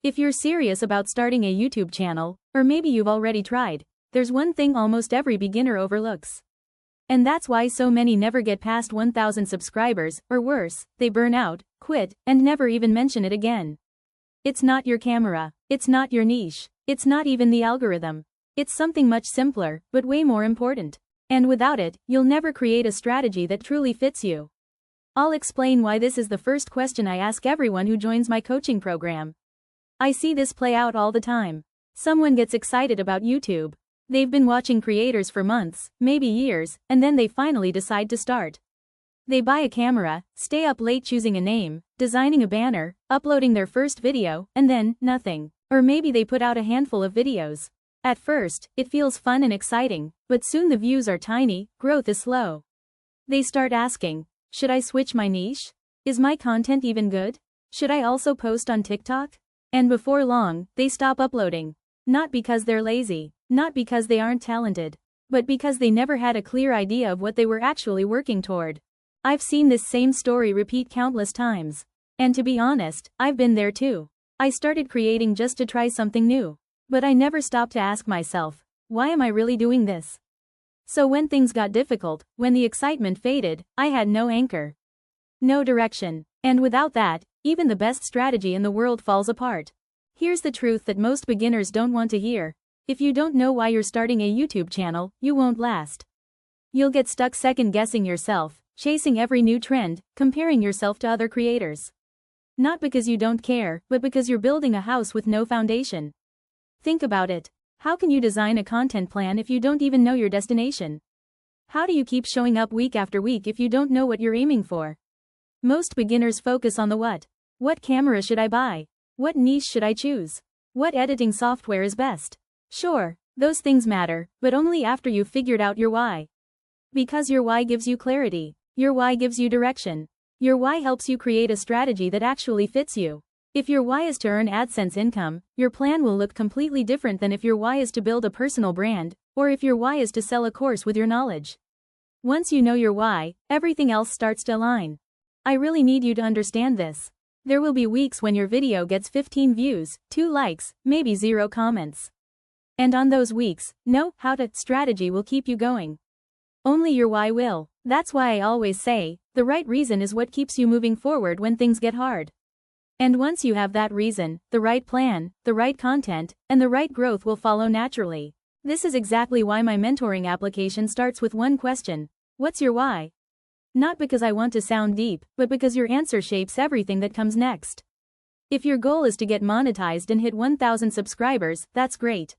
If you're serious about starting a YouTube channel, or maybe you've already tried, there's one thing almost every beginner overlooks. And that's why so many never get past 1,000 subscribers, or worse, they burn out, quit, and never even mention it again. It's not your camera. It's not your niche. It's not even the algorithm. It's something much simpler, but way more important. And without it, you'll never create a strategy that truly fits you. I'll explain why this is the first question I ask everyone who joins my coaching program. I see this play out all the time. Someone gets excited about YouTube. They've been watching creators for months, maybe years, and then they finally decide to start. They buy a camera, stay up late choosing a name, designing a banner, uploading their first video, and then, nothing. Or maybe they put out a handful of videos. At first, it feels fun and exciting, but soon the views are tiny, growth is slow. They start asking, should I switch my niche? Is my content even good? Should I also post on TikTok? And before long, they stop uploading. Not because they're lazy, not because they aren't talented, but because they never had a clear idea of what they were actually working toward. I've seen this same story repeat countless times. And to be honest, I've been there too. I started creating just to try something new. But I never stopped to ask myself, why am I really doing this? So when things got difficult, when the excitement faded, I had no anchor. No direction. And without that, even the best strategy in the world falls apart. Here's the truth that most beginners don't want to hear. If you don't know why you're starting a YouTube channel, you won't last. You'll get stuck second-guessing yourself, chasing every new trend, comparing yourself to other creators. Not because you don't care, but because you're building a house with no foundation. Think about it. How can you design a content plan if you don't even know your destination? How do you keep showing up week after week if you don't know what you're aiming for? Most beginners focus on the what. What camera should I buy? What niche should I choose? What editing software is best? Sure, those things matter, but only after you've figured out your why. Because your why gives you clarity. Your why gives you direction. Your why helps you create a strategy that actually fits you. If your why is to earn AdSense income, your plan will look completely different than if your why is to build a personal brand, or if your why is to sell a course with your knowledge. Once you know your why, everything else starts to align. I really need you to understand this. There will be weeks when your video gets 15 views, 2 likes, maybe 0 comments. And on those weeks, no how-to strategy will keep you going. Only your why will. That's why I always say, the right reason is what keeps you moving forward when things get hard. And once you have that reason, the right plan, the right content, and the right growth will follow naturally. This is exactly why my mentoring application starts with one question. What's your why? Not because I want to sound deep, but because your answer shapes everything that comes next. If your goal is to get monetized and hit 1,000 subscribers, that's great.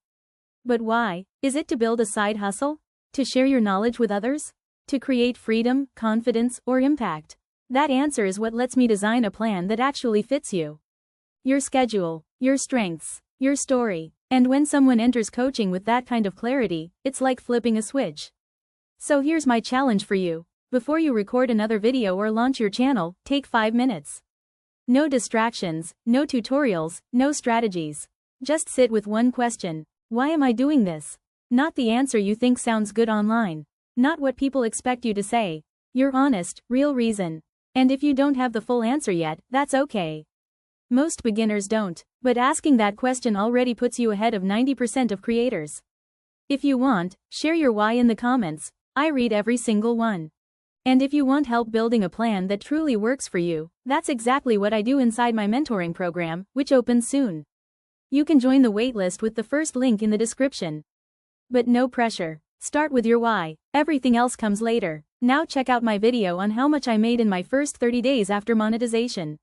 But why? Is it to build a side hustle? To share your knowledge with others? To create freedom, confidence, or impact? That answer is what lets me design a plan that actually fits you. Your schedule, your strengths, your story. And when someone enters coaching with that kind of clarity, it's like flipping a switch. So here's my challenge for you. Before you record another video or launch your channel, take 5 minutes. No distractions, no tutorials, no strategies. Just sit with one question. Why am I doing this? Not the answer you think sounds good online. Not what people expect you to say. Your honest, real reason. And if you don't have the full answer yet, that's okay. Most beginners don't, but asking that question already puts you ahead of 90% of creators. If you want, share your why in the comments. I read every single one. And if you want help building a plan that truly works for you, that's exactly what I do inside my mentoring program, which opens soon. You can join the waitlist with the first link in the description. But no pressure. Start with your why. Everything else comes later. Now check out my video on how much I made in my first 30 days after monetization.